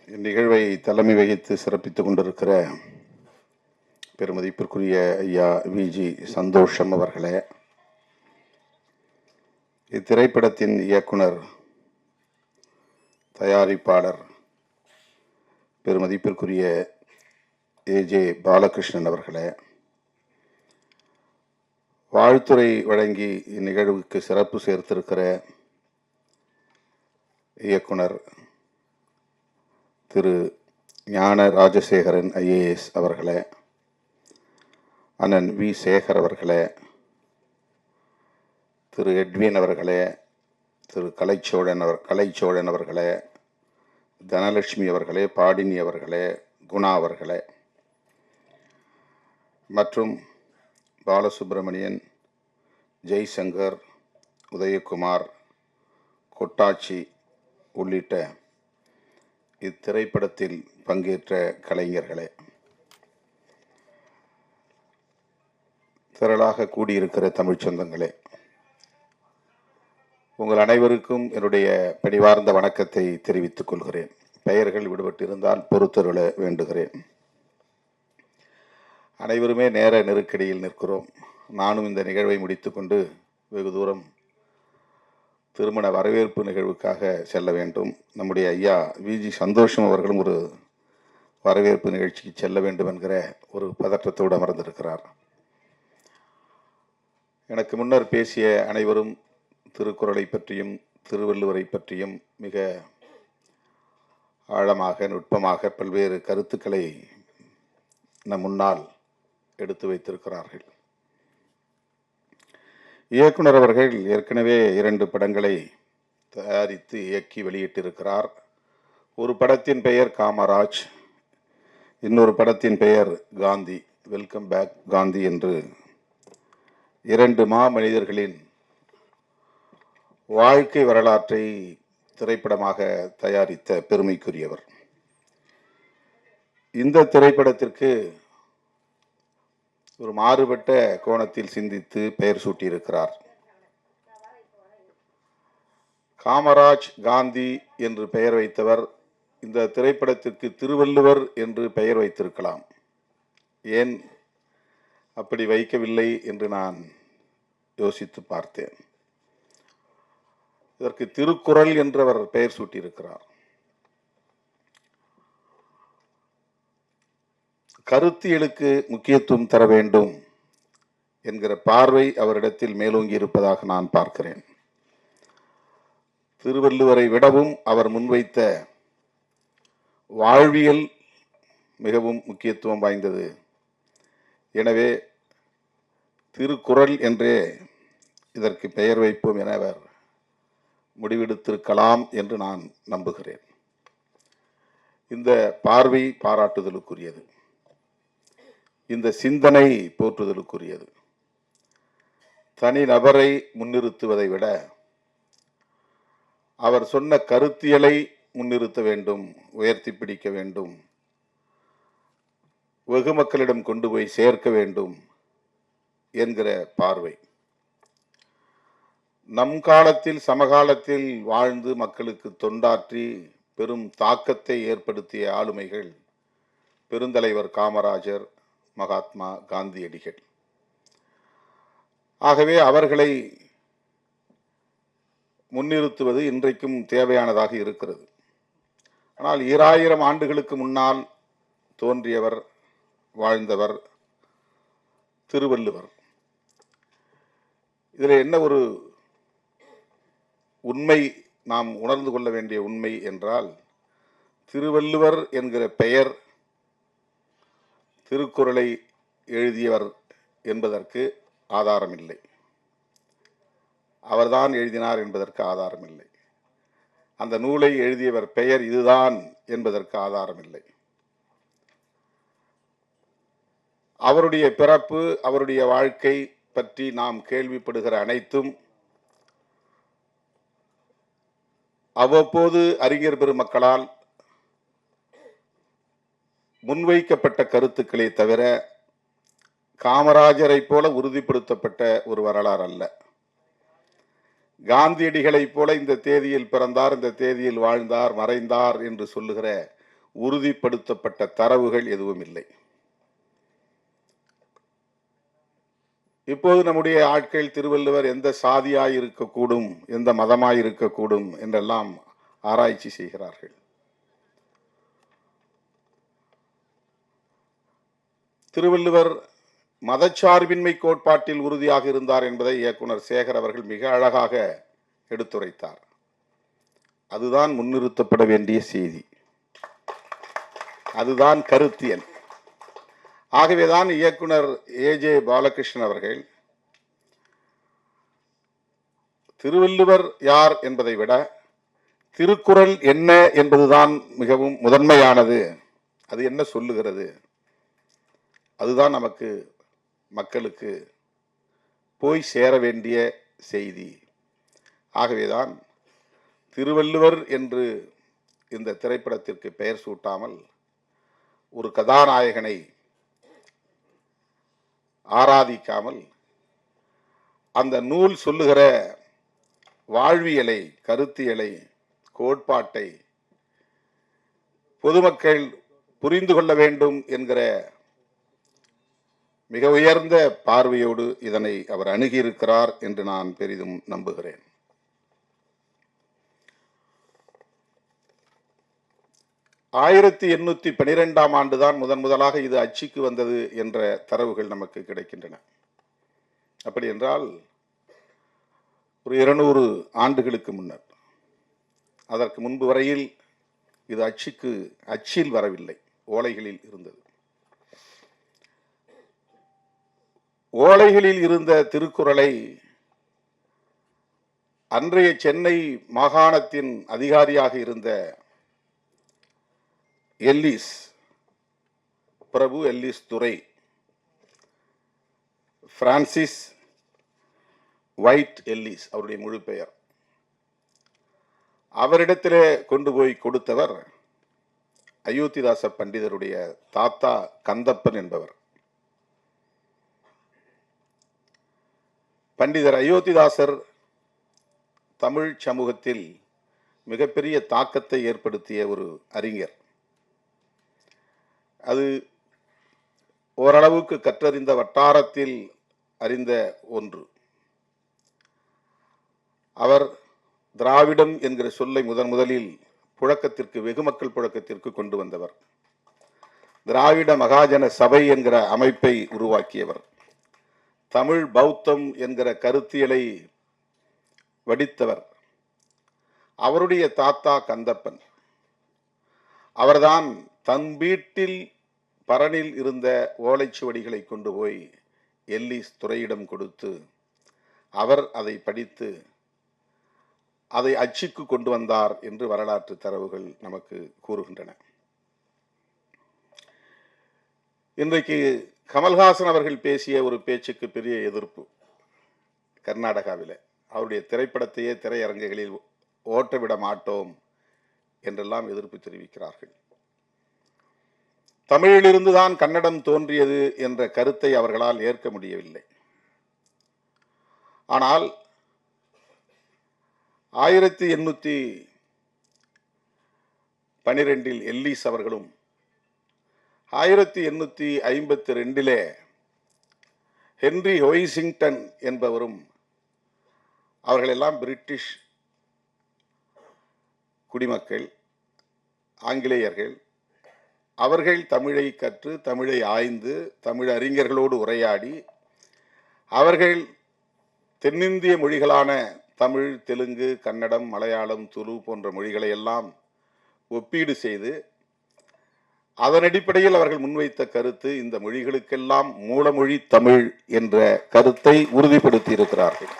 இந்நிகழ்வை தலைமை வகித்து சிறப்பித்துக் கொண்டிருக்கிற பெருமதிப்பிற்குரிய ஐயா விஜி சந்தோஷம் அவர்களே, இத்திரைப்படத்தின் இயக்குனர் தயாரிப்பாளர் பெருமதிப்பிற்குரிய ஏஜே பாலகிருஷ்ணன் அவர்களே, வாழ்த்துறை வழங்கி இந்நிகழ்வுக்கு சிறப்பு சேர்த்திருக்கிற இயக்குனர் திரு ஞான ராஜசேகரன் ஐஏஎஸ் அவர்களே, அண்ணன் வி சேகர் அவர்களே, திரு எட்வின் அவர்களே, திரு கலைச்சோழன் அவர்களே, தனலட்சுமி அவர்களே, பாடினி அவர்களே, குணா அவர்களே மற்றும் பாலசுப்ரமணியன், ஜெய்சங்கர், உதயகுமார், கொட்டாச்சி உள்ளிட்ட இத்திரைப்படத்தில் பங்கேற்ற கலைஞர்களே, திரளாக கூடியிருக்கிற தமிழ்ச் சொந்தங்களே, உங்கள் அனைவருக்கும் என்னுடைய பணிவார்ந்த வணக்கத்தை தெரிவித்துக் கொள்கிறேன். பெயர்கள் விடுபட்டிருந்தால் பொறுத்தருள வேண்டுகிறேன். அனைவருமே நேர நெருக்கடியில் நிற்கிறோம். நானும் இந்த நிகழ்வை முடித்துக்கொண்டு வெகு தூரம் திருமண வரவேற்பு நிகழ்வுக்காக செல்ல வேண்டும். நம்முடைய ஐயா விஜி சந்தோஷம் அவர்களும் ஒரு வரவேற்பு நிகழ்ச்சிக்கு செல்ல வேண்டும் என்கிற ஒரு பதற்றத்தோடு அமர்ந்திருக்கிறார். எனக்கு முன்னர் பேசிய அனைவரும் திருக்குறளை பற்றியும் திருவள்ளுவரை பற்றியும் மிக ஆழமாக நுட்பமாக பல்வேறு கருத்துக்களை நம் முன்னால் எடுத்து வைத்திருக்கிறார்கள். இயக்குனர் அவர்கள் ஏற்கனவே 2 படங்களை தயாரித்து இயக்கி வெளியிட்டிருக்கிறார். ஒரு படத்தின் பெயர் காமராஜ், இன்னொரு படத்தின் பெயர் காந்தி, வெல்கம் பேக் காந்தி என்று 2 மாமனிதர்களின் வாழ்க்கை வரலாற்றை திரைப்படமாக தயாரித்த பெருமைக்குரியவர். இந்த திரைப்படத்திற்கு ஒரு மாறுபட்ட கோணத்தில் சிந்தித்து பெயர் சூட்டியிருக்கிறார். காமராஜ் காந்தி என்று பெயர் வைத்தவர் இந்த திரைப்படத்திற்கு திருவள்ளுவர் என்று பெயர் வைத்திருக்கலாம். ஏன் அப்படி வைக்கவில்லை என்று நான் யோசித்து பார்த்தேன். இதற்கு திருக்குறள் என்று அவர் பெயர் சூட்டியிருக்கிறார். கருத்தியலுக்கு முக்கியத்துவம் தர வேண்டும் என்கிற பார்வை அவரிடத்தில் மேலோங்கி இருப்பதாக நான் பார்க்கிறேன். திருவள்ளுவரை விடவும் அவர் முன்வைத்த வாழ்வியல் மிகவும் முக்கியத்துவம் வாய்ந்தது. எனவே திருக்குறள் என்றே இதற்கு பெயர் வைப்போம் என அவர் முடிவெடுத்திருக்கலாம் என்று நான் நம்புகிறேன். இந்த பார்வை பாராட்டுதலுக்குரியது. இந்த சிந்தனை போற்றுதலுக்குரியது. தனி நபரை முன்னிறுத்துவதை விட அவர் சொன்ன கருத்தியலை முன்னிறுத்த வேண்டும், உயர்த்தி பிடிக்க வேண்டும், வெகு மக்களிடம் கொண்டு போய் சேர்க்க வேண்டும் என்கிற பார்வை. நம் காலத்தில் சமகாலத்தில் வாழ்ந்து மக்களுக்கு தொண்டாற்றி பெரும் தாக்கத்தை ஏற்படுத்திய ஆளுமைகள் பெருந்தலைவர் காமராஜர், மகாத்மா காந்தியடிகள். ஆகவே அவர்களை முன்னிறுத்துவது இன்றைக்கும் தேவையானதாக இருக்கிறது. ஆனால் 2000 ஆண்டுகளுக்கு முன்னால் தோன்றியவர், வாழ்ந்தவர் திருவள்ளுவர். இதில் என்ன ஒரு உண்மை நாம் உணர்ந்து கொள்ள வேண்டிய உண்மை என்றால், திருவள்ளுவர் என்கிற பெயர் திருக்குறளை எழுதியவர் என்பதற்கு ஆதாரமில்லை. அவர்தான் எழுதினார் என்பதற்கு ஆதாரமில்லை. அந்த நூலை எழுதியவர் பெயர் இதுதான் என்பதற்கு ஆதாரமில்லை. அவருடைய பிறப்பு, அவருடைய வாழ்க்கை பற்றி நாம் கேள்விப்படுகிற அனைத்தும் அவ்வப்போது அறிஞர் பெருமக்களால் முன்வைக்கப்பட்ட கருத்துக்களே தவிர காமராஜரை போல உறுதிப்படுத்தப்பட்ட ஒரு வரலாறு அல்ல. காந்தியடிகளைப் போல இந்த தேதியில் பிறந்தார், இந்த தேதியில் வாழ்ந்தார், மறைந்தார் என்று சொல்லுகிற உறுதிப்படுத்தப்பட்ட தரவுகள் எதுவும் இல்லை. இப்போது நம்முடைய ஆட்கள் திருவள்ளுவர் எந்த சாதியாய் இருக்கக்கூடும், எந்த மதமாய் இருக்கக்கூடும் என்றெல்லாம் ஆராய்ச்சி செய்கிறார்கள். திருவள்ளுவர் மதச்சார்பின்மை கோட்பாட்டில் உறுதியாக இருந்தார் என்பதை இயக்குனர் சேகர் அவர்கள் மிக அழகாக எடுத்துரைத்தார். அதுதான் முன்னிறுத்தப்பட வேண்டிய செய்தி, அதுதான் கருத்தியல். ஆகவேதான் இயக்குனர் ஏஜே பாலகிருஷ்ணன் அவர்கள் திருவள்ளுவர் யார் என்பதை விட திருக்குறள் என்ன என்பதுதான் மிகவும் முதன்மையானது. அது என்ன சொல்லுகிறது, அதுதான் நமக்கு மக்களுக்கு போய் சேர வேண்டிய செய்தி. ஆகவேதான் திருவள்ளுவர் என்று இந்த திரைப்படத்திற்கு பெயர் சூட்டாமல் ஒரு கதாநாயகனை ஆராதிக்காமல் அந்த நூல் சொல்லுகிற வாழ்வியலை, கருத்தியலை, கோட்பாட்டை பொதுமக்கள் புரிந்து கொள்ள வேண்டும் என்கிற மிக உயர்ந்த பார்வையோடு இதனை அவர் அணுகியிருக்கிறார் என்று நான் பெரிதும் நம்புகிறேன். ஆயிரத்தி 1812 ஆண்டுதான் முதலாக இது அச்சுக்கு வந்தது என்ற தரவுகள் நமக்கு கிடைக்கின்றன. அப்படி என்றால் ஒரு 200 ஆண்டுகளுக்கு முன்னர். அதற்கு முன்பு வரையில் இது அச்சில் வரவில்லை, ஓலைகளில் இருந்தது. ஓலைகளில் இருந்த திருக்குறளை அன்றைய சென்னை மாகாணத்தின் அதிகாரியாக இருந்த எல்லிஸ், பிரபு எல்லிஸ் துரை, பிரான்சிஸ் ஒயிட் எல்லிஸ் அவருடைய முழு பெயர், அவரிடத்திலே கொண்டு போய் கொடுத்தவர் அயோத்திதாச பண்டிதருடைய தாத்தா கந்தப்பன் என்பவர். பண்டிதர் அயோத்திதாசர் தமிழ் சமூகத்தில் மிகப்பெரிய தாக்கத்தை ஏற்படுத்திய ஒரு அறிஞர். அது ஓரளவுக்கு கற்றறிந்த வட்டாரத்தில் அறிந்த ஒன்று. அவர் திராவிடம் என்கிற சொல்லை முதலில் புழக்கத்திற்கு, வெகுமக்கள் புழக்கத்திற்கு கொண்டு வந்தவர். திராவிட மகாஜன சபை என்கிற அமைப்பை உருவாக்கியவர். தமிழ் பௌத்தம் என்கிற கருத்தியலை வடித்தவர். அவருடைய தாத்தா கந்தப்பன். அவர்தான் தன் வீட்டில் பரணில் இருந்த ஓலைச்சுவடிகளை கொண்டு போய் எல்லிஸ் துரையிடம் கொடுத்து அவர் அதை படித்து அதை அச்சுக்கு கொண்டு வந்தார் என்று வரலாற்று தரவுகள் நமக்கு கூறுகின்றன. இன்றைக்கு கமல்ஹாசன் அவர்கள் பேசிய ஒரு பேச்சுக்கு பெரிய எதிர்ப்பு கர்நாடகாவில். அவருடைய திரைப்படத்தையே திரையரங்குகளில் ஓட்டவிட மாட்டோம் என்றெல்லாம் எதிர்ப்பு தெரிவிக்கிறார்கள். தமிழிலிருந்துதான் கன்னடம் தோன்றியது என்ற கருத்தை அவர்களால் ஏற்க முடியவில்லை. ஆனால் 1812 எல்லிஸ் அவர்களும் 1852 ஹென்றி ஹொய்சிங்டன் என்பவரும், அவர்களெல்லாம் பிரிட்டிஷ் குடிமக்கள், ஆங்கிலேயர்கள். அவர்கள் தமிழை கற்று, தமிழை ஆய்ந்து, தமிழ் அறிஞர்களோடு உரையாடி, அவர்கள் தென்னிந்திய மொழிகளான தமிழ், தெலுங்கு, கன்னடம், மலையாளம், துளு போன்ற மொழிகளை எல்லாம் ஒப்பீடு செய்து அதன் அடிப்படையில் அவர்கள் முன்வைத்த கருத்து இந்த மொழிகளுக்கெல்லாம் மூலமொழி தமிழ் என்ற கருத்தை உறுதிப்படுத்தி இருக்கிறார்கள்.